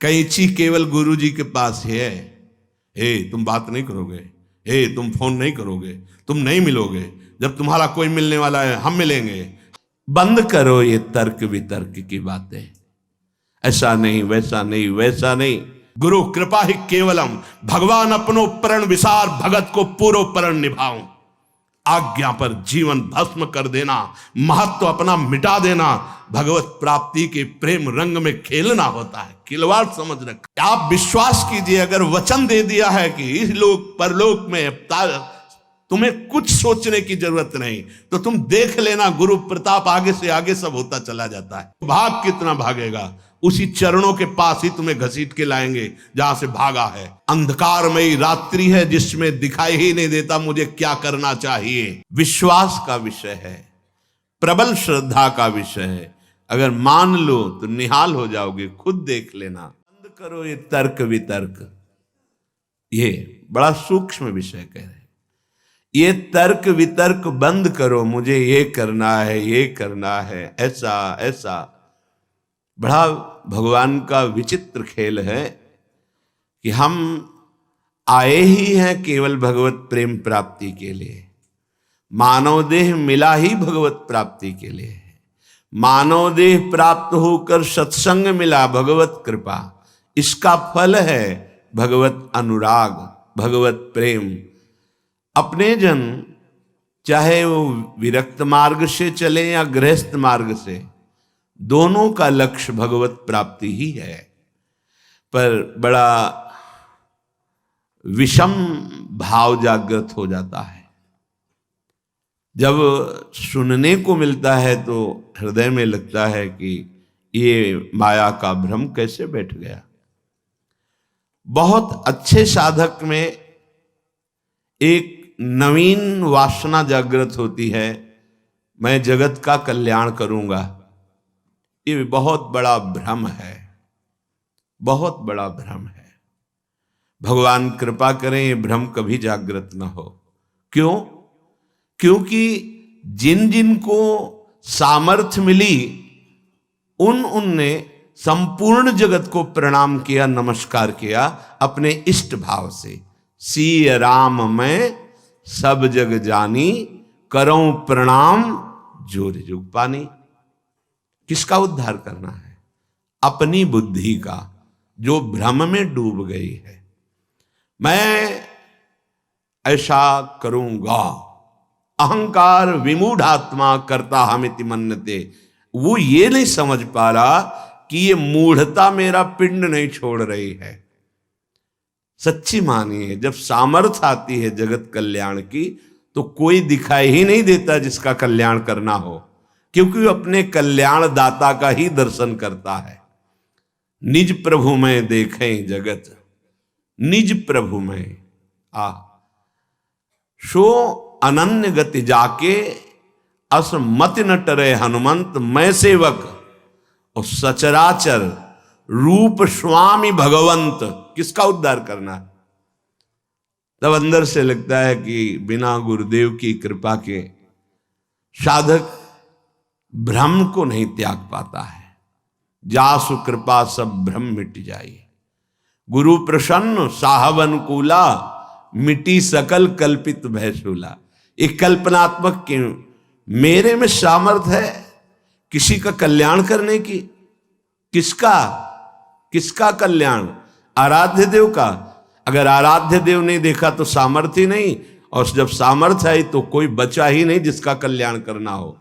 कैंची केवल गुरु जी के पास है। हे तुम बात नहीं करोगे, हे तुम फोन नहीं करोगे, तुम नहीं मिलोगे, जब तुम्हारा कोई मिलने वाला है हम मिलेंगे। बंद करो ये तर्क वितर्क की बातें, ऐसा नहीं वैसा नहीं वैसा नहीं। गुरु कृपा ही केवलम, भगवान अपनो प्रण विसार, भगत को पूरो प्रण निभाऊं। आज्ञा पर जीवन भस्म कर देना, महत्व अपना मिटा देना, भगवत प्राप्ति के प्रेम रंग में खेलना होता है, खिलवाड़ समझ रखा। आप विश्वास कीजिए, अगर वचन दे दिया है कि इस लोक परलोक में तुम्हें कुछ सोचने की जरूरत नहीं, तो तुम देख लेना गुरु प्रताप आगे से आगे सब होता चला जाता है। भाग कितना भागेगा, उसी चरणों के पास ही तुम्हें घसीट के लाएंगे जहां से भागा है। अंधकारमयी रात्रि है जिसमें दिखाई ही नहीं देता मुझे क्या करना चाहिए। विश्वास का विषय है, प्रबल श्रद्धा का विषय है। अगर मान लो तो निहाल हो जाओगे, खुद देख लेना। बंद करो ये तर्क वितर्क, ये बड़ा सूक्ष्म विषय कह रहे हैं। ये तर्क वितर्क बंद करो, मुझे ये करना है, ये करना है, ऐसा ऐसा। बड़ा भगवान का विचित्र खेल है कि हम आए ही हैं केवल भगवत प्रेम प्राप्ति के लिए। मानव देह मिला ही भगवत प्राप्ति के लिए है। मानव देह प्राप्त होकर सत्संग मिला, भगवत कृपा। इसका फल है भगवत अनुराग, भगवत प्रेम। अपने जन चाहे वो विरक्त मार्ग से चले या गृहस्थ मार्ग से, दोनों का लक्ष्य भगवत प्राप्ति ही है। पर बड़ा विषम भाव जागृत हो जाता है। जब सुनने को मिलता है तो हृदय में लगता है कि ये माया का भ्रम कैसे बैठ गया। बहुत अच्छे साधक में एक नवीन वासना जागृत होती है, मैं जगत का कल्याण करूंगा। ये बहुत बड़ा भ्रम है, बहुत बड़ा भ्रम है। भगवान कृपा करें ये भ्रम कभी जागृत न हो। क्यों? क्योंकि जिन जिन को सामर्थ्य मिली उनने संपूर्ण जगत को प्रणाम किया, नमस्कार किया अपने इष्ट भाव से। सी राम मैं सब जग जानी, करऊं प्रणाम जोर जुग पानी। किसका उद्धार करना है? अपनी बुद्धि का, जो भ्रम में डूब गई है। मैं ऐसा करूंगा, अहंकार विमूढ़ात्मा करता हमिति मन्यते। वो ये नहीं समझ पा रहा कि ये मूढ़ता मेरा पिंड नहीं छोड़ रही है। सच्ची मानिए, जब सामर्थ आती है जगत कल्याण की तो कोई दिखाई ही नहीं देता जिसका कल्याण करना हो, क्योंकि वो अपने कल्याण दाता का ही दर्शन करता है। निज प्रभु में देखें जगत, निज प्रभु में सो अनन्य गति जाके, अस मति न टरे हनुमंत मैं सेवक, और सचराचर रूप स्वामी भगवंत। किसका उद्धार करना है? तब अंदर से लगता है कि बिना गुरुदेव की कृपा के साधक भ्रम को नहीं त्याग पाता है। जासु कृपा सब भ्रम मिट जाए, गुरु प्रसन्न साहब अनुकूला, मिटी सकल कल्पित भयशूला। एक कल्पनात्मक के मेरे में सामर्थ है किसी का कल्याण करने की। किसका? किसका कल्याण? आराध्य देव का। अगर आराध्य देव नहीं देखा तो सामर्थ्य ही नहीं, और जब सामर्थ्य आई तो कोई बचा ही नहीं जिसका कल्याण करना हो।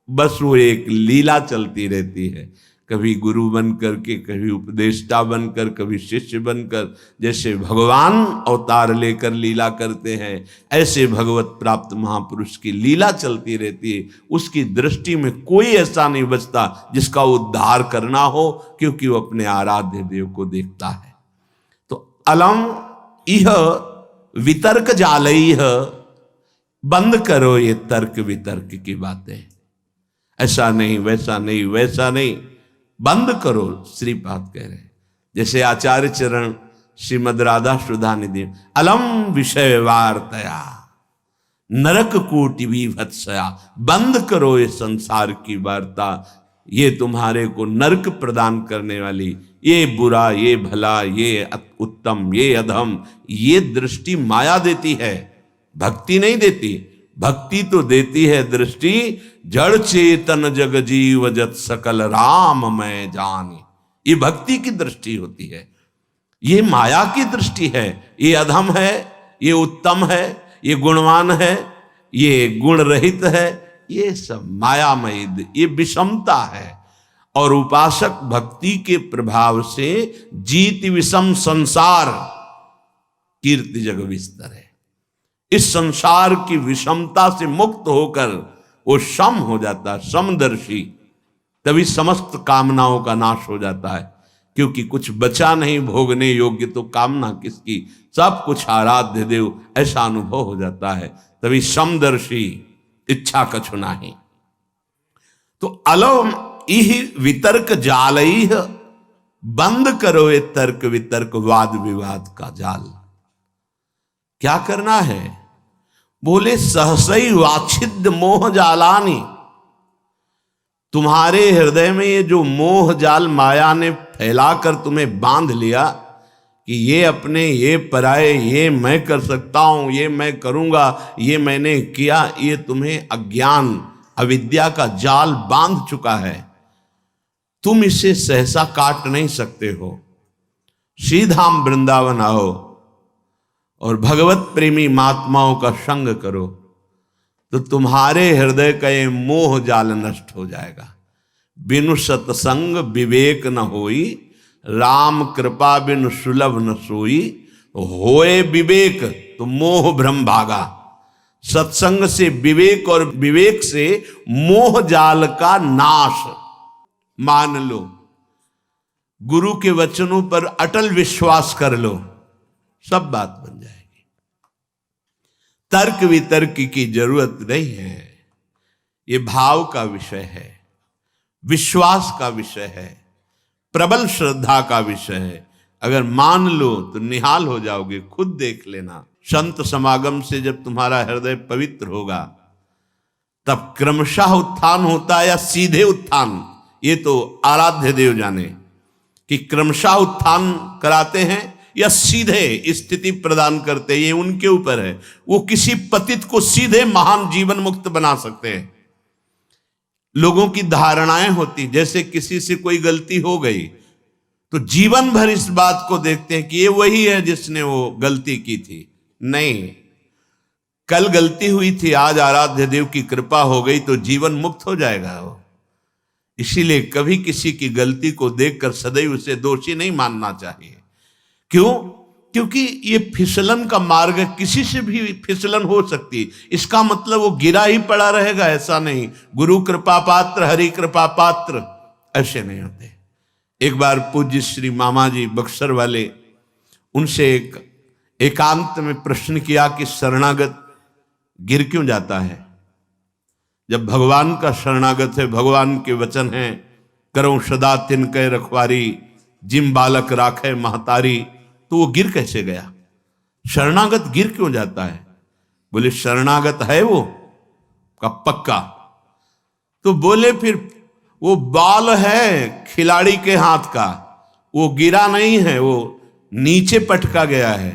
बस वो एक लीला चलती रहती है, कभी गुरु बनकर के, कभी उपदेष्टा बनकर, कभी शिष्य बनकर। जैसे भगवान अवतार लेकर लीला करते हैं, ऐसे भगवत प्राप्त महापुरुष की लीला चलती रहती है। उसकी दृष्टि में कोई ऐसा नहीं बचता जिसका उद्धार करना हो, क्योंकि वो अपने आराध्य देव को देखता है। तो अलम इह वितर्क जालइह, बंद करो ये तर्क वितर्क की बातें, ऐसा नहीं वैसा नहीं वैसा नहीं, बंद करो। श्रीपाद कह रहे, जैसे आचार्य चरण श्रीमद राधा सुधा निधि, अलम विषय वार्तया नरक कोटि विभत्सया। बंद करो ये संसार की वार्ता, ये तुम्हारे को नरक प्रदान करने वाली, ये बुरा, ये भला, ये उत्तम, ये अधम, ये दृष्टि माया देती है, भक्ति नहीं देती। भक्ति तो देती है दृष्टि जड़ चेतन जग जीव जत सकल राम मैं जानी। ये भक्ति की दृष्टि होती है, ये माया की दृष्टि है। ये अधम है, ये उत्तम है, ये गुणवान है, ये गुण रहित है, ये सब मायामयी, ये विषमता है। और उपासक भक्ति के प्रभाव से जीत विषम संसार कीर्ति जग विस्तर है। इस संसार की विषमता से मुक्त होकर वो सम हो जाता है, समदर्शी। तभी समस्त कामनाओं का नाश हो जाता है, क्योंकि कुछ बचा नहीं भोगने योग्य, तो कामना किसकी, सब कुछ आराध्य देव, ऐसा अनुभव हो जाता है। तभी समदर्शी, इच्छा कछु नाही। तो अलम इह वितर्क जालई, बंद करो ये तर्क वितर्क वाद विवाद का जाल। क्या करना है? बोले सहसई वाछिद्य मोह जालानी। तुम्हारे हृदय में ये जो मोह जाल माया ने फैलाकर तुम्हें बांध लिया कि ये अपने, ये पराये, ये मैं कर सकता हूं, ये मैं करूंगा, ये मैंने किया, ये तुम्हें अज्ञान अविद्या का जाल बांध चुका है। तुम इसे सहसा काट नहीं सकते हो। सीधा वृंदावन आओ और भगवत प्रेमी महात्माओं का संग करो, तो तुम्हारे हृदय का ये मोह जाल नष्ट हो जाएगा। बिनु सत्संग विवेक न होई, राम कृपा बिनु सुलभ न सोई। होए विवेक तो मोह भ्रम भागा। सत्संग से विवेक और विवेक से मोह जाल का नाश। मान लो, गुरु के वचनों पर अटल विश्वास कर लो, सब बात बन जाएगी। तर्क वितर्क की जरूरत नहीं है। ये भाव का विषय है, विश्वास का विषय है, प्रबल श्रद्धा का विषय है। अगर मान लो तो निहाल हो जाओगे। खुद देख लेना, संत समागम से जब तुम्हारा हृदय पवित्र होगा, तब क्रमशः उत्थान होता है या सीधे उत्थान, ये तो आराध्य देव जाने कि क्रमशः उत्थान कराते हैं या सीधे स्थिति प्रदान करते हैं, ये उनके ऊपर है। वो किसी पतित को सीधे महान जीवन मुक्त बना सकते हैं। लोगों की धारणाएं होती, जैसे किसी से कोई गलती हो गई तो जीवन भर इस बात को देखते हैं कि ये वही है जिसने वो गलती की थी। नहीं, कल गलती हुई थी, आज आराध्य देव की कृपा हो गई तो जीवन मुक्त हो जाएगा वो। इसीलिए कभी किसी की गलती को देखकर सदैव उसे दोषी नहीं मानना चाहिए। क्यों? क्योंकि ये फिसलन का मार्ग है, किसी से भी फिसलन हो सकती है। इसका मतलब वो गिरा ही पड़ा रहेगा, ऐसा नहीं। गुरु कृपा पात्र, हरि कृपा पात्र ऐसे नहीं होते। एक बार पूज्य श्री मामा जी बक्सर वाले, उनसे एकांत में प्रश्न किया कि शरणागत गिर क्यों जाता है? जब भगवान का शरणागत है, भगवान के वचन हैं, करो सदा तिनके रखवारी, जिम बालक राखे महतारी, तो वो गिर कैसे गया? शरणागत गिर क्यों जाता है? बोले शरणागत है वो का पक्का। तो बोले फिर वो बाल है खिलाड़ी के हाथ का, वो गिरा नहीं है, वो नीचे पटका गया है,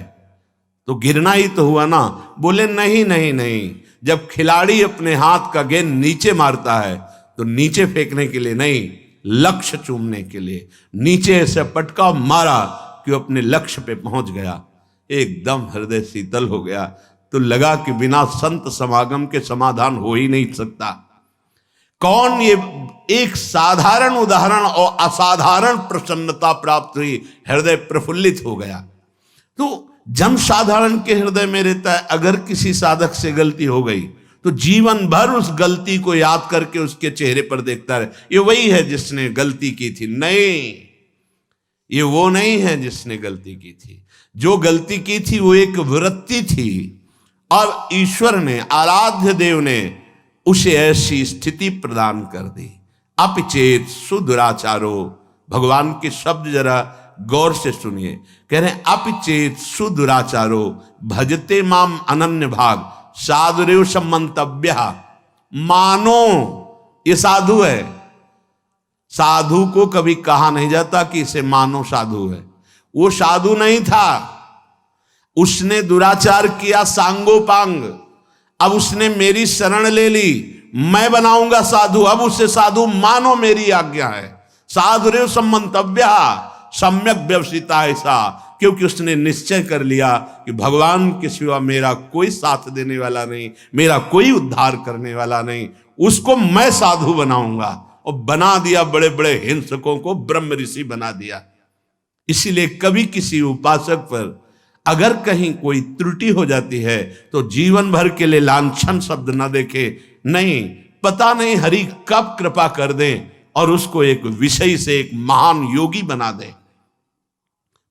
तो गिरना ही तो हुआ ना। बोले नहीं नहीं नहीं, जब खिलाड़ी अपने हाथ का गेंद नीचे मारता है तो नीचे फेंकने के लिए नहीं, लक्ष्य चूमने के लिए नीचे ऐसे पटका मारा कि अपने लक्ष्य पे पहुंच गया। एकदम हृदय शीतल हो गया। तो लगा कि बिना संत समागम के समाधान हो ही नहीं सकता। कौन? ये एक साधारण उदाहरण और असाधारण प्रसन्नता प्राप्त हुई, हृदय प्रफुल्लित हो गया। तो जन साधारण के हृदय में रहता है, अगर किसी साधक से गलती हो गई तो जीवन भर उस गलती को याद करके उसके चेहरे पर देखता रहे, ये वही है जिसने गलती की थी। नहीं, ये वो नहीं है जिसने गलती की थी। जो गलती की थी वो एक वृत्ति थी, और ईश्वर ने, आराध्य देव ने उसे ऐसी स्थिति प्रदान कर दी। अपिचेत सुदुराचारो, भगवान के शब्द जरा गौर से सुनिए। कह रहे हैं अपिचेत सुदुराचारो भजते माम अनन्य भाग साधुरेव सम्मंतव्य। मानो ये साधु है, साधु को कभी कहा नहीं जाता कि इसे मानो साधु है। वो साधु नहीं था, उसने दुराचार किया सांगोपांग। अब उसने मेरी शरण ले ली, मैं बनाऊंगा साधु, अब उसे साधु मानो, मेरी आज्ञा है। साधुरेव सम्मंतव्य सम्यक व्यवसिता ऐसा, क्योंकि उसने निश्चय कर लिया कि भगवान के सिवा मेरा कोई साथ देने वाला नहीं, मेरा कोई उद्धार करने वाला नहीं, उसको मैं साधु बनाऊंगा। और बना दिया, बड़े बड़े हिंसकों को ब्रह्म ऋषि बना दिया। इसीलिए कभी किसी उपासक पर अगर कहीं कोई त्रुटि हो जाती है तो जीवन भर के लिए लांछन शब्द न देखे, नहीं, पता नहीं हरि कब कृपा कर दे और उसको एक विषय से एक महान योगी बना दे।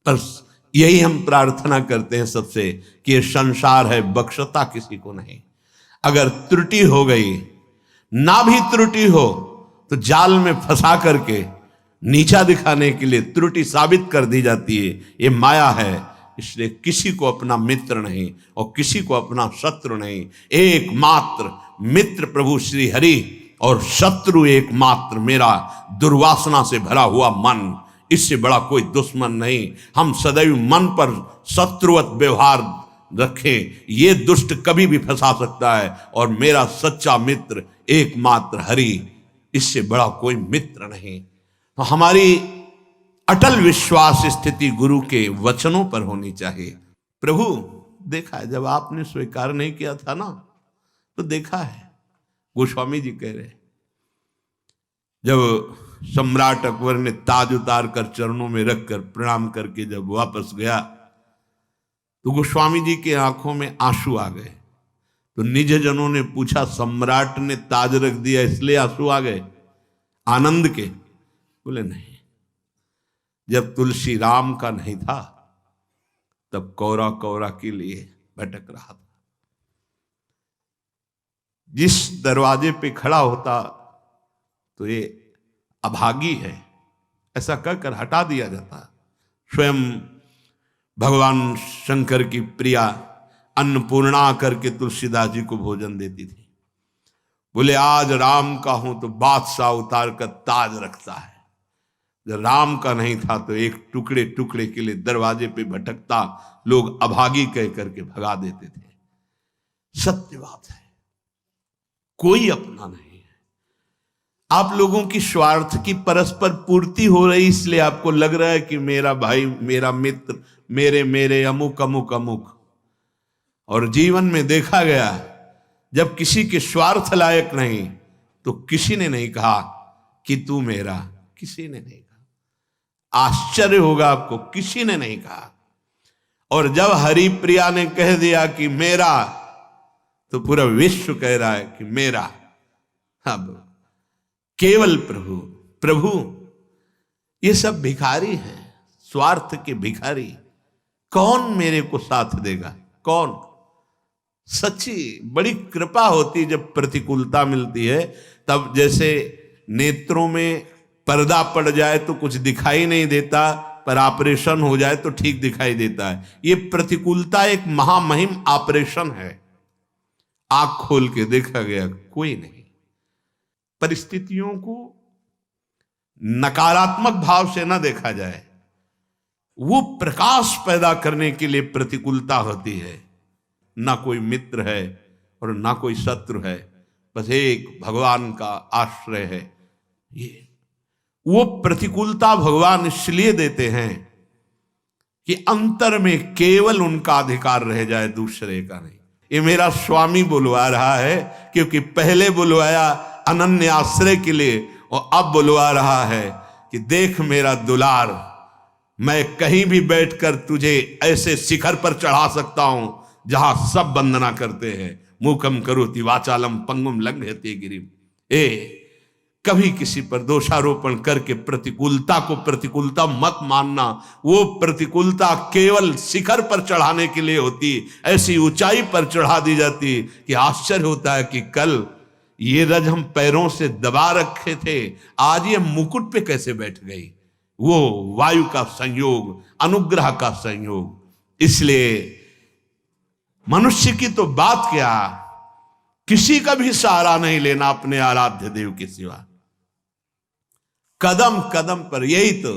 पर यही हम प्रार्थना करते हैं सबसे कि ये संसार है, बख्शता किसी को नहीं। अगर त्रुटि हो गई, ना भी त्रुटि हो तो जाल में फंसा करके नीचा दिखाने के लिए त्रुटि साबित कर दी जाती है। ये माया है, इसलिए किसी को अपना मित्र नहीं और किसी को अपना शत्रु नहीं। एकमात्र मित्र प्रभु श्री हरि और शत्रु एकमात्र मेरा दुर्वासना से भरा हुआ मन। इससे बड़ा कोई दुश्मन नहीं। हम सदैव मन पर शत्रुवत व्यवहार रखें, ये दुष्ट कभी भी फंसा सकता है। और मेरा सच्चा मित्र एकमात्र हरि, इससे बड़ा कोई मित्र नहीं। तो हमारी अटल विश्वास स्थिति गुरु के वचनों पर होनी चाहिए। प्रभु देखा है, जब आपने स्वीकार नहीं किया था ना, तो देखा है, गोस्वामी जी कह रहे, जब सम्राट अकबर ने ताज उतार कर चरणों में रखकर प्रणाम करके जब वापस गया तो गोस्वामी जी की आंखों में आंसू आ गए। तो निज जनों ने पूछा, सम्राट ने ताज रख दिया इसलिए आंसू आ गए आनंद के? बोले नहीं, जब तुलसी राम का नहीं था तब कौरा कौरा के लिए भटक रहा था। जिस दरवाजे पे खड़ा होता तो ये अभागी है ऐसा कहकर हटा दिया जाता। स्वयं भगवान शंकर की प्रिया अन्नपूर्णा करके तुलसीदास जी को भोजन देती थी। बोले आज राम का हूं तो बादशाह उतार कर ताज रखता है, जब राम का नहीं था तो एक टुकड़े टुकड़े के लिए दरवाजे पे भटकता, लोग अभागी कह करके भगा देते थे। सत्य बात है, कोई अपना नहीं है। आप लोगों की स्वार्थ की परस्पर पूर्ति हो रही, इसलिए आपको लग रहा है कि मेरा भाई, मेरा मित्र, मेरे मेरे अमुक अमुक अमुक। और जीवन में देखा गया, जब किसी के स्वार्थ लायक नहीं तो किसी ने नहीं कहा कि तू मेरा, किसी ने नहीं कहा। आश्चर्य होगा आपको, किसी ने नहीं कहा। और जब हरिप्रिया ने कह दिया कि मेरा, तो पूरा विश्व कह रहा है कि मेरा। अब केवल प्रभु प्रभु, ये सब भिखारी हैं, स्वार्थ के भिखारी। कौन मेरे को साथ देगा? कौन? सच्ची बड़ी कृपा होती जब प्रतिकूलता मिलती है। तब जैसे नेत्रों में पर्दा पड़ जाए तो कुछ दिखाई नहीं देता, पर ऑपरेशन हो जाए तो ठीक दिखाई देता है। ये प्रतिकूलता एक महामहिम ऑपरेशन है। आंख खोल के देखा गया, कोई नहीं। परिस्थितियों को नकारात्मक भाव से ना देखा जाए, वो प्रकाश पैदा करने के लिए प्रतिकूलता होती है। ना कोई मित्र है और ना कोई शत्रु है, बस एक भगवान का आश्रय है। ये वो प्रतिकूलता भगवान इसलिए देते हैं कि अंतर में केवल उनका अधिकार रह जाए, दूसरे का नहीं। ये मेरा स्वामी बुलवा रहा है, क्योंकि पहले बुलवाया अनन्य आश्रय के लिए और अब बुलवा रहा है कि देख मेरा दुलार, मैं कहीं भी बैठकर तुझे ऐसे शिखर पर चढ़ा सकता हूं जहां सब वंदना करते हैं। मूकम करोति वाचालम पंगुम लंघयते गिरिम। कभी किसी पर दोषारोपण करके प्रतिकूलता को प्रतिकूलता मत मानना। वो प्रतिकूलता केवल शिखर पर चढ़ाने के लिए होती, ऐसी ऊंचाई पर चढ़ा दी जाती कि आश्चर्य होता है कि कल ये रज हम पैरों से दबा रखे थे, आज ये मुकुट पे कैसे बैठ गई। वो वायु का संयोग, अनुग्रह का संयोग। इसलिए मनुष्य की तो बात क्या, किसी का भी सहारा नहीं लेना अपने आराध्य देव के सिवा। कदम कदम पर। यही तो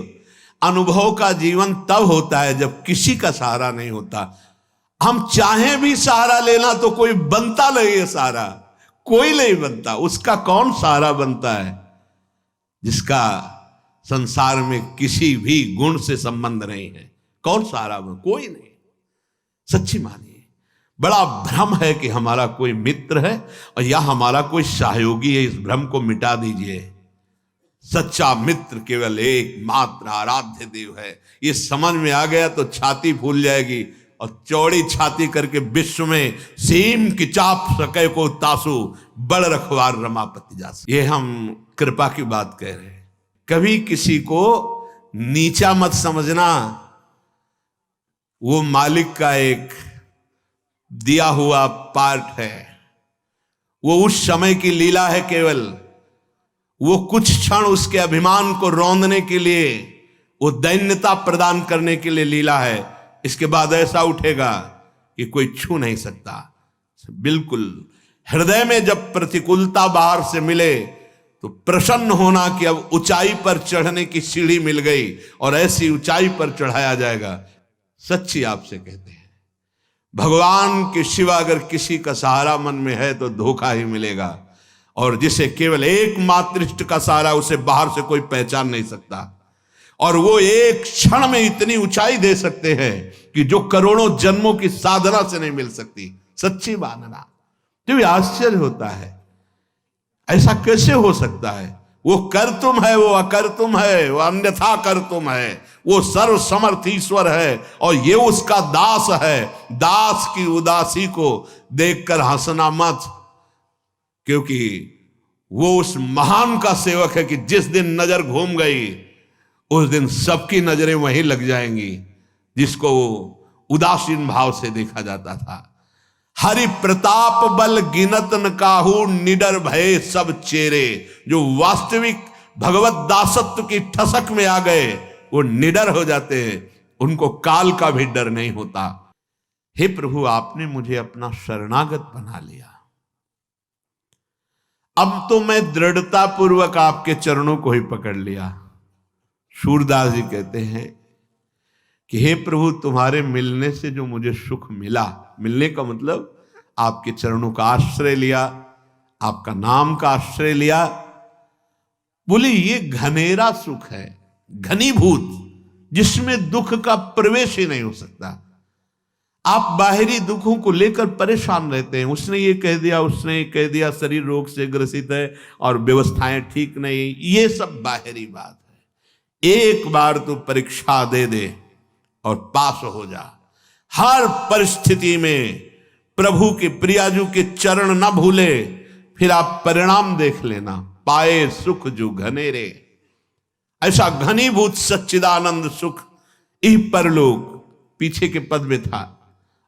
अनुभव का जीवन तब होता है जब किसी का सहारा नहीं होता। हम चाहें भी सहारा लेना तो कोई बनता नहीं है सहारा, कोई नहीं बनता। उसका कौन सहारा बनता है जिसका संसार में किसी भी गुण से संबंध नहीं है? कौन सहारा बन? कोई नहीं। सच्ची मानिए, बड़ा भ्रम है कि हमारा कोई मित्र है और या हमारा कोई सहयोगी है। इस भ्रम को मिटा दीजिए। सच्चा मित्र केवल एक मात्र आराध्य देव है। ये समझ में आ गया तो छाती फूल जाएगी और चौड़ी छाती करके विश्व में सीम की चाप सके को तासु बड़ रखवार रमापति जास। ये हम कृपा की बात कह रहे हैं। कभी किसी को नीचा मत समझना। वो मालिक का एक दिया हुआ पार्ट है। वो उस समय की लीला है केवल। वो कुछ क्षण उसके अभिमान को रौंदने के लिए, वो दैन्यता प्रदान करने के लिए लीला है। इसके बाद ऐसा उठेगा कि कोई छू नहीं सकता। बिल्कुल हृदय में जब प्रतिकूलता बाहर से मिले तो प्रसन्न होना कि अब ऊंचाई पर चढ़ने की सीढ़ी मिल गई और ऐसी ऊंचाई पर चढ़ाया जाएगा। सच्ची आपसे कहते हैं, भगवान के सिवा अगर किसी का सहारा मन में है तो धोखा ही मिलेगा। और जिसे केवल एकमात्र इष्ट का सहारा, उसे बाहर से कोई पहचान नहीं सकता। और वो एक क्षण में इतनी ऊंचाई दे सकते हैं कि जो करोड़ों जन्मों की साधना से नहीं मिल सकती। सच्ची मानना तो भी आश्चर्य होता है, ऐसा कैसे हो सकता है? वो कर तुम है, वो अकर तुम है, वो अन्यथा कर तुम है, वो सर्व समर्थ ईश्वर है और ये उसका दास है। दास की उदासी को देखकर हंसना मत, क्योंकि वो उस महान का सेवक है कि जिस दिन नजर घूम गई उस दिन सबकी नजरें वहीं लग जाएंगी जिसको उदासीन भाव से देखा जाता था। हरि प्रताप बल गिनत न काहू, निडर भय सब चेरे। जो वास्तविक भगवत दासत्व की ठसक में आ गए वो निडर हो जाते हैं, उनको काल का भी डर नहीं होता। हे प्रभु, आपने मुझे अपना शरणागत बना लिया। अब तो मैं दृढ़ता पूर्वक आपके चरणों को ही पकड़ लिया। सूरदास जी कहते हैं कि हे प्रभु, तुम्हारे मिलने से जो मुझे सुख मिला, मिलने का मतलब आपके चरणों का आश्रय लिया, आपका नाम का आश्रय लिया। बोले ये घनेरा सुख है, घनीभूत, जिसमें दुख का प्रवेश ही नहीं हो सकता। आप बाहरी दुखों को लेकर परेशान रहते हैं। उसने ये कह दिया, उसने ये कह दिया, शरीर रोग से ग्रसित है और व्यवस्थाएं ठीक नहीं, ये सब बाहरी बात है। एक बार तो परीक्षा दे दे और पास हो जा। हर परिस्थिति में प्रभु के प्रियाजू के चरण न भूले, फिर आप परिणाम देख लेना। पाए सुख जो घनेरे, ऐसा घनीभूत सच्चिदानंद सुख इह परलोक, पीछे के पद में था।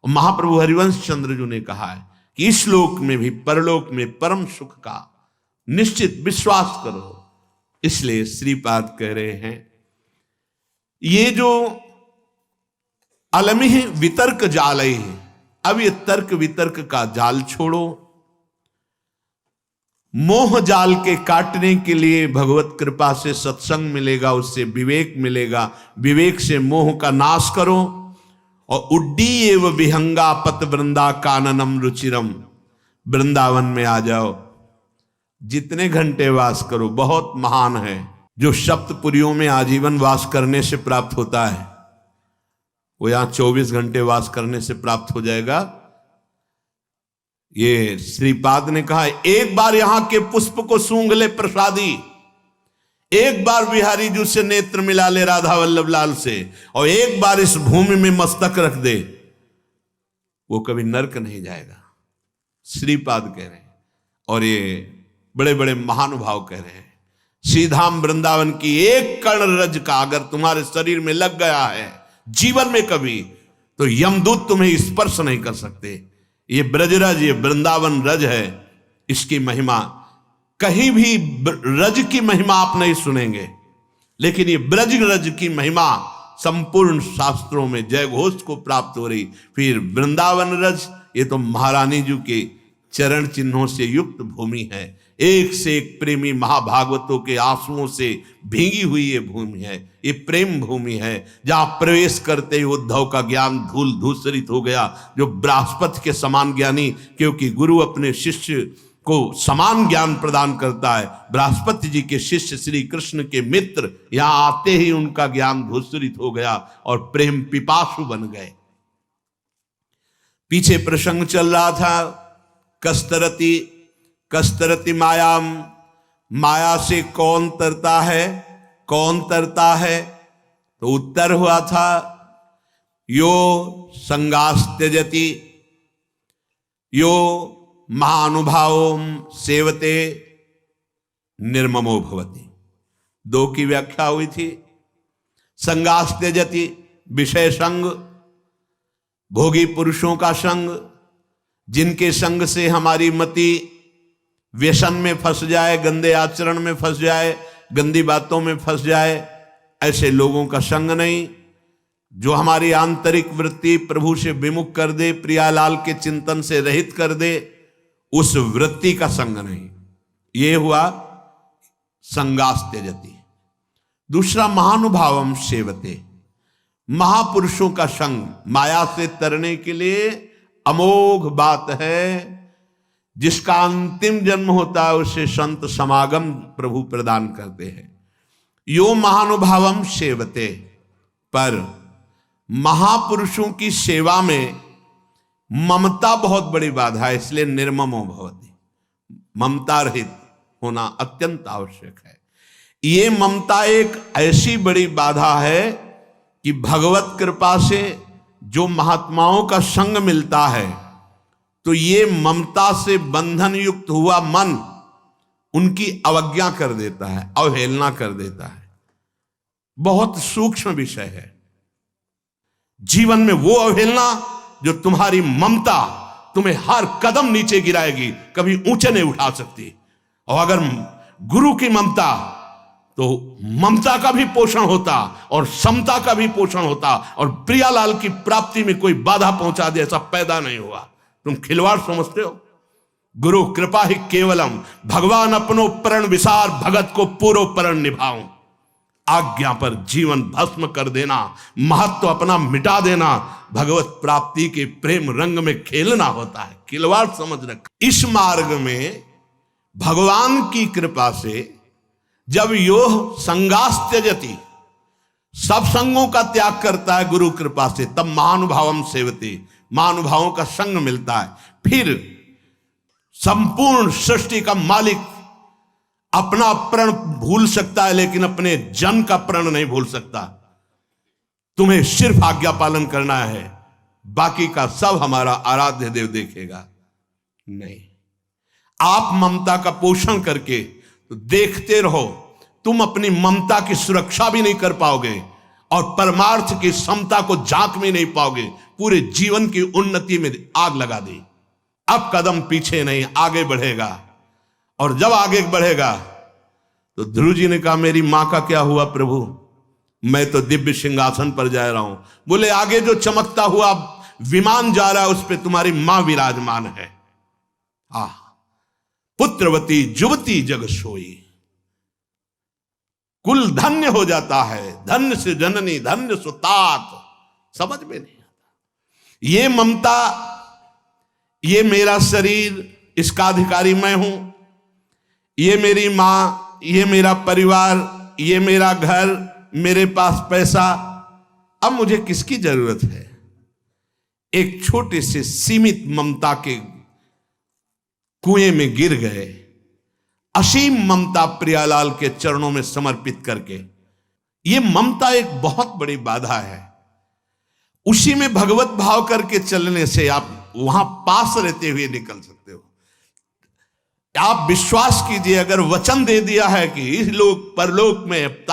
महाप्रभु हरिवंश चंद्र जी ने कहा है कि इस लोक में भी परलोक में परम सुख का निश्चित विश्वास करो। इसलिए श्रीपाद कह रहे हैं, ये जो अलमिह वितर्क जाल है, अब ये तर्क वितर्क का जाल छोड़ो। मोह जाल के काटने के लिए भगवत कृपा से सत्संग मिलेगा, उससे विवेक मिलेगा। विवेक से मोह का नाश करो और उड्डी एव विहंगा पत वृंदा काननम रुचिरम, वृंदावन में आ जाओ। जितने घंटे वास करो बहुत महान है। जो सप्तपुरियों में आजीवन वास करने से प्राप्त होता है, वो यहां 24 घंटे वास करने से प्राप्त हो जाएगा। ये श्रीपाद ने कहा, एक बार यहां के पुष्प को सूंघ ले प्रसादी, एक बार बिहारी जी से नेत्र मिला ले राधा वल्लभ लाल से, और एक बार इस भूमि में मस्तक रख दे, वो कभी नरक नहीं जाएगा। श्रीपाद कह रहे हैं और ये बड़े बड़े महानुभाव कह रहे हैं। श्रीधाम वृंदावन की एक कण रज का अगर तुम्हारे शरीर में लग गया है जीवन में कभी, तो यमदूत तुम्हें स्पर्श नहीं कर सकते। ये ब्रजरज, ये वृंदावन रज है, इसकी महिमा कहीं भी रज की महिमा आप नहीं सुनेंगे, लेकिन ये ब्रज रज की महिमा संपूर्ण शास्त्रों में जय घोष को प्राप्त हो रही। फिर वृंदावन रज, ये तो महारानी जी के चरण चिन्हों से युक्त भूमि है। एक से एक प्रेमी महाभागवतों के आंसुओं से भीगी हुई ये भूमि है, ये प्रेम भूमि है, जहां प्रवेश करते ही उद्धव का ज्ञान धूल धूसरित हो गया, जो बृहस्पति के समान ज्ञानी, क्योंकि गुरु अपने शिष्य को समान ज्ञान प्रदान करता है। बृहस्पति जी के शिष्य श्री कृष्ण के मित्र यहां आते ही उनका ज्ञान धूसरित हो गया और प्रेम पिपासु बन गए। पीछे प्रसंग चल रहा था, कस्तरति मायाम, माया से कौन तरता है, कौन तरता है? तो उत्तर हुआ था यो संगास त्यजति यो महानुभावों सेवते निर्ममो भवति। दो की व्याख्या हुई थी। संगास त्यजति विषय संग, भोगी पुरुषों का संग, जिनके संग से हमारी मति व्यसन में फंस जाए, गंदे आचरण में फंस जाए, गंदी बातों में फंस जाए, ऐसे लोगों का संग नहीं। जो हमारी आंतरिक वृत्ति प्रभु से विमुख कर दे, प्रियालाल के चिंतन से रहित कर दे, उस वृत्ति का संग नहीं। ये हुआ संगास त्यजति। दूसरा महानुभावम सेवते, महापुरुषों का संग माया से तरने के लिए अमोघ बात है। जिसका अंतिम जन्म होता है उसे संत समागम प्रभु प्रदान करते हैं। यो महानुभावम सेवते, पर महापुरुषों की सेवा में ममता बहुत बड़ी बाधा है, इसलिए निर्ममो भवति। ममता रहित होना अत्यंत आवश्यक है। ये ममता एक ऐसी बड़ी बाधा है कि भगवत कृपा से जो महात्माओं का संग मिलता है तो ये ममता से बंधन युक्त हुआ मन उनकी अवज्ञा कर देता है, अवहेलना कर देता है। बहुत सूक्ष्म विषय है। जीवन में वो अवहेलना जो तुम्हारी ममता तुम्हें हर कदम नीचे गिराएगी, कभी ऊंचे नहीं उठा सकती। और अगर गुरु की ममता, तो ममता का भी पोषण होता और समता का भी पोषण होता, और प्रियालाल की प्राप्ति में कोई बाधा पहुंचा दे ऐसा पैदा नहीं हुआ। तुम खिलवाड़ समझते हो? गुरु कृपा ही केवलम, भगवान अपनो प्रण विसार, भगत को पूरो प्रण निभाऊं। आज्ञा पर जीवन भस्म कर देना, महत्व अपना मिटा देना, भगवत प्राप्ति के प्रेम रंग में खेलना होता है। खिलवाड़ समझ रख। इस मार्ग में भगवान की कृपा से जब यो संगास त्यजति, सब संगों का त्याग करता है गुरु कृपा से, तब महानुभावम सेवते, महानुभावों का संग मिलता है। फिर संपूर्ण सृष्टि का मालिक अपना प्रण भूल सकता है, लेकिन अपने जन का प्रण नहीं भूल सकता। तुम्हें सिर्फ आज्ञा पालन करना है, बाकी का सब हमारा आराध्य देव देखेगा। नहीं, आप ममता का पोषण करके तो देखते रहो, तुम अपनी ममता की सुरक्षा भी नहीं कर पाओगे और परमार्थ की समता को झांक में नहीं पाओगे। पूरे जीवन की उन्नति में आग लगा दी। अब कदम पीछे नहीं, आगे बढ़ेगा। और जब आगे बढ़ेगा तो ध्रुव जी ने कहा, मेरी मां का क्या हुआ प्रभु? मैं तो दिव्य सिंहासन पर जा रहा हूं। बोले, आगे जो चमकता हुआ विमान जा रहा है उस पर तुम्हारी मां विराजमान है। पुत्रवती जुवती जग सोई, कुल धन्य हो जाता है। धन्य से जननी, धन्य सुतात, समझ में नहीं आता। ये ममता, ये मेरा शरीर, इसका अधिकारी मैं हूं, ये मेरी मां, ये मेरा परिवार, ये मेरा घर, मेरे पास पैसा, अब मुझे किसकी जरूरत है? एक छोटे से सीमित ममता के कुएं में गिर गए। असीम ममता प्रियालाल के चरणों में समर्पित करके, यह ममता एक बहुत बड़ी बाधा है। उसी में भगवत भाव करके चलने से आप वहां पास रहते हुए निकल सकते हो। आप विश्वास कीजिए, अगर वचन दे दिया है कि इस लोक परलोक में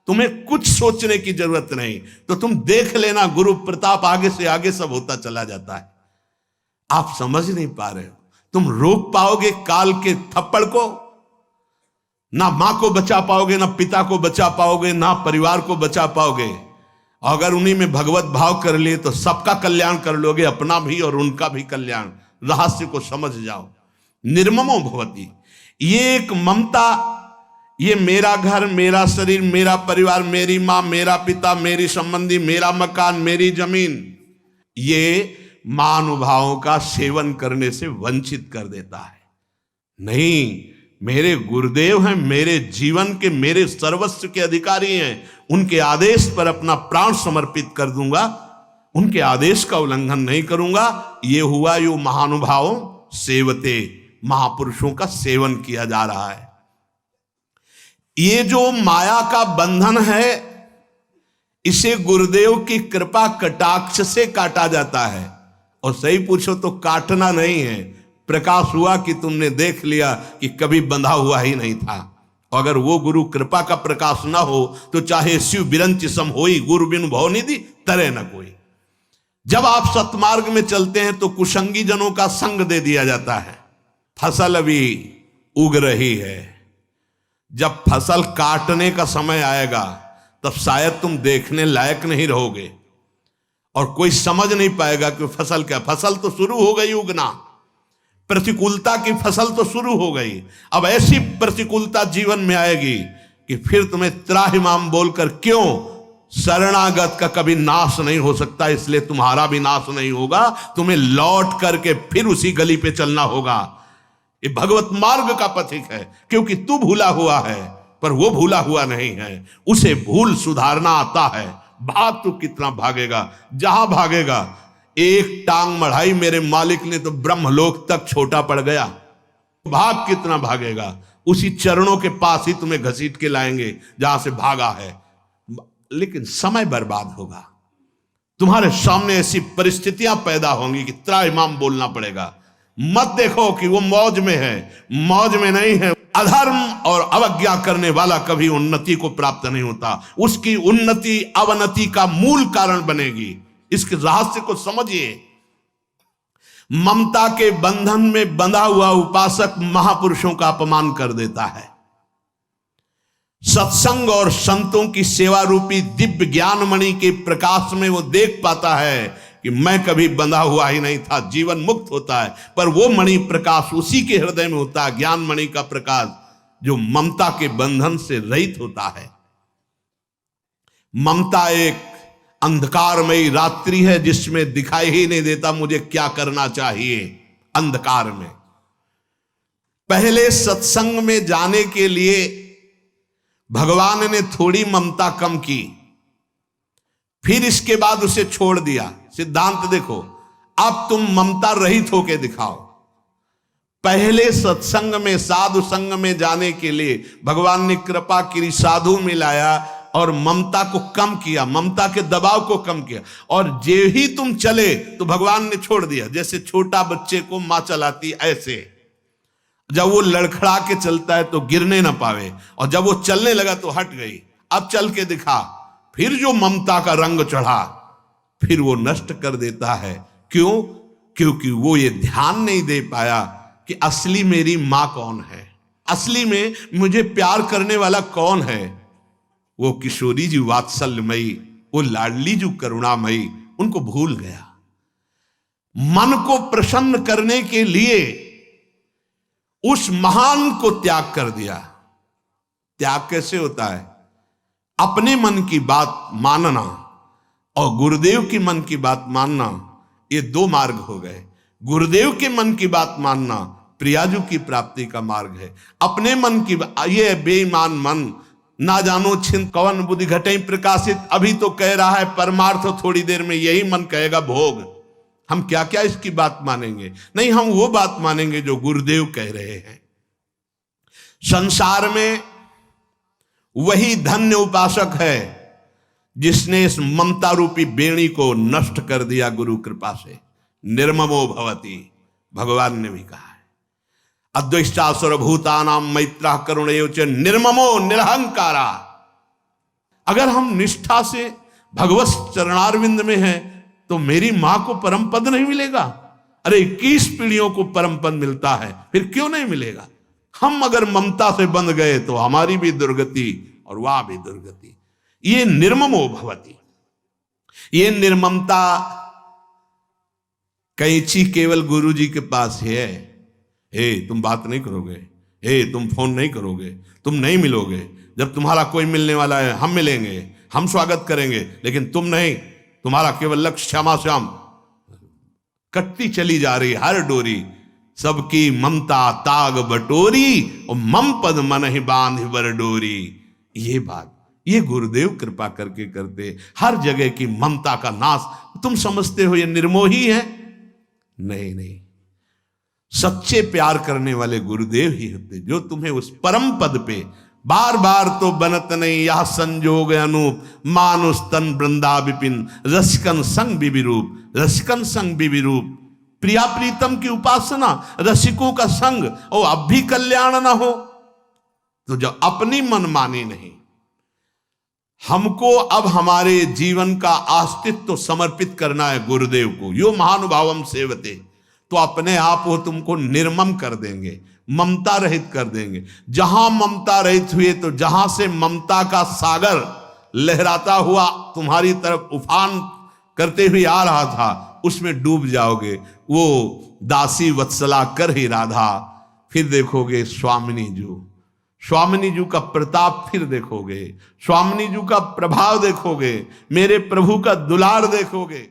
तुम्हें कुछ सोचने की जरूरत नहीं, तो तुम देख लेना, गुरु प्रताप आगे से आगे सब होता चला जाता है। आप समझ नहीं पा रहे हो। तुम रोक पाओगे काल के थप्पड़ को? ना मां को बचा पाओगे, ना पिता को बचा पाओगे, ना परिवार को बचा पाओगे। अगर उन्हीं में भगवत भाव कर लिए तो सबका कल्याण कर लोगे, अपना भी और उनका भी कल्याण। रहस्य को समझ जाओ। निर्ममो भवति, ये एक ममता, ये मेरा घर, मेरा शरीर, मेरा परिवार, मेरी मां, मेरा पिता, मेरी संबंधी, मेरा मकान, मेरी जमीन, ये महानुभावों का सेवन करने से वंचित कर देता है। नहीं, मेरे गुरुदेव हैं, मेरे जीवन के, मेरे सर्वस्व के अधिकारी हैं, उनके आदेश पर अपना प्राण समर्पित कर दूंगा, उनके आदेश का उल्लंघन नहीं करूंगा। ये हुआ यो महानुभावों सेवते, महापुरुषों का सेवन किया जा रहा है। ये जो माया का बंधन है, इसे गुरुदेव की कृपा कटाक्ष से काटा जाता है। और सही पूछो तो काटना नहीं है, प्रकाश हुआ कि तुमने देख लिया कि कभी बंधा हुआ ही नहीं था। और अगर वो गुरु कृपा का प्रकाश ना हो तो चाहे शिव बिरंच सम होई, गुरु बिनु भव निधि तरे न कोई। जब आप सतमार्ग में चलते हैं तो कुसंगी जनों का संग दे दिया जाता है। फसल अभी उग रही है, जब फसल काटने का समय आएगा तब शायद तुम देखने लायक नहीं रहोगे और कोई समझ नहीं पाएगा कि फसल क्या। फसल तो शुरू हो गई उगना, प्रतिकूलता की फसल तो शुरू हो गई। अब ऐसी प्रतिकूलता जीवन में आएगी कि फिर तुम्हें त्राहिमाम बोलकर, क्यों, शरणागत का कभी नाश नहीं हो सकता, इसलिए तुम्हारा भी नाश नहीं होगा, तुम्हें लौट करके फिर उसी गली पे चलना होगा। ये भगवत मार्ग का पथिक है, क्योंकि तू भूला हुआ है पर वो भूला हुआ नहीं है, उसे भूल सुधारना आता है। भाग तो कितना भागेगा, जहां भागेगा। एक टांग मढ़ाई मेरे मालिक ने तो ब्रह्मलोक तक छोटा पड़ गया। भाग कितना भागेगा, उसी चरणों के पास ही तुम्हें घसीट के लाएंगे जहां से भागा है। लेकिन समय बर्बाद होगा, तुम्हारे सामने ऐसी परिस्थितियां पैदा होंगी कि त्राहिमाम बोलना पड़ेगा। मत देखो कि वो मौज में है, मौज में नहीं है। अधर्म और अवज्ञा करने वाला कभी उन्नति को प्राप्त नहीं होता, उसकी उन्नति अवनति का मूल कारण बनेगी। इसके रहस्य को समझिए। ममता के बंधन में बंधा हुआ उपासक महापुरुषों का अपमान कर देता है। सत्संग और संतों की सेवा रूपी दिव्य ज्ञान मणि के प्रकाश में वो देख पाता है कि मैं कभी बंधा हुआ ही नहीं था, जीवन मुक्त होता है। पर वो मणि प्रकाश उसी के हृदय में होता है, ज्ञान मणि का प्रकाश, जो ममता के बंधन से रहित होता है। ममता एक अंधकारमयी रात्रि है जिसमें दिखाई ही नहीं देता मुझे क्या करना चाहिए। अंधकार में पहले सत्संग में जाने के लिए भगवान ने थोड़ी ममता कम की, फिर इसके बाद उसे छोड़ दिया। सिद्धांत देखो, अब तुम ममता रहित होके दिखाओ। पहले सत्संग में, साधु संग में जाने के लिए भगवान ने कृपा की, साधु मिलाया और ममता को कम किया, ममता के दबाव को कम किया। और जे ही तुम चले तो भगवान ने छोड़ दिया। जैसे छोटा बच्चे को मां चलाती, ऐसे जब वो लड़खड़ा के चलता है तो गिरने ना पावे, और जब वो चलने लगा तो हट गई। अब चल के दिखा। फिर जो ममता का रंग चढ़ा फिर वो नष्ट कर देता है। क्यों? क्योंकि वो ये ध्यान नहीं दे पाया कि असली मेरी मां कौन है, असली में मुझे प्यार करने वाला कौन है। वो किशोरी जी वात्सल्यमयी, वो लाडली जी करुणामयी, उनको भूल गया। मन को प्रसन्न करने के लिए उस महान को त्याग कर दिया। त्याग कैसे होता है? अपने मन की बात मानना और गुरुदेव की मन की बात मानना, ये दो मार्ग हो गए। गुरुदेव के मन की बात मानना प्रियाजू की प्राप्ति का मार्ग है। अपने मन की, ये बेईमान मन, ना जानो छिन कवन बुद्धि घटे प्रकाशित, अभी तो कह रहा है परमार्थ, थोड़ी देर में यही मन कहेगा भोग। हम क्या क्या इसकी बात मानेंगे? नहीं, हम वो बात मानेंगे जो गुरुदेव कह रहे हैं। संसार में वही धन्य उपासक है जिसने इस ममता रूपी बेड़ी को नष्ट कर दिया गुरु कृपा से। निर्ममो भवति, भगवान ने भी कहा है। अद्वैष्टा सर्वभूतानां मैत्रः करुणैव च निर्ममो निरहंकारा। अगर हम निष्ठा से भगवत चरणारविंद में हैं तो मेरी मां को परम पद नहीं मिलेगा? अरे 21 पीढ़ियों को परम पद मिलता है, फिर क्यों नहीं मिलेगा? हम अगर ममता से बंध गए तो हमारी भी दुर्गति और वह भी दुर्गति। ये निर्ममो भवति, ये निर्ममता कैंची केवल गुरु जी के पास है। हे तुम बात नहीं करोगे, हे तुम फोन नहीं करोगे, तुम नहीं मिलोगे, जब तुम्हारा कोई मिलने वाला है हम मिलेंगे, हम स्वागत करेंगे, लेकिन तुम नहीं, तुम्हारा केवल लक्ष्य श्यामा श्याम। कटती चली जा रही हर डोरी, सबकी ममता ताग बटोरी, और मम पद मन ही बांध बर डोरी। ये बात ये गुरुदेव कृपा करके करते, हर जगह की ममता का नाश। तुम समझते हो ये निर्मोही है? नहीं नहीं, सच्चे प्यार करने वाले गुरुदेव ही होते, जो तुम्हें उस परम पद पे बार बार तो बनत नहीं यह संजोग अनूप, मानुष तन वृंदा विपिन रसिकन संग विविरूप। रसिकन संग विविरूप, प्रिया प्रीतम की उपासना, रसिकों का संग, और अब भी कल्याण ना हो तो जब अपनी मनमानी नहीं, हमको अब हमारे जीवन का अस्तित्व समर्पित करना है गुरुदेव को। यो महानुभावम सेवते, तो अपने आप वो तुमको निर्मम कर देंगे, ममता रहित कर देंगे। जहां ममता रहित हुए, तो जहां से ममता का सागर लहराता हुआ तुम्हारी तरफ उफान करते हुए आ रहा था, उसमें डूब जाओगे। वो दासी वत्सला कर ही राधा, फिर देखोगे स्वामिनी जू, स्वामिनी जू का प्रताप फिर देखोगे, स्वामिनी जू का प्रभाव देखोगे, मेरे प्रभु का दुलार देखोगे।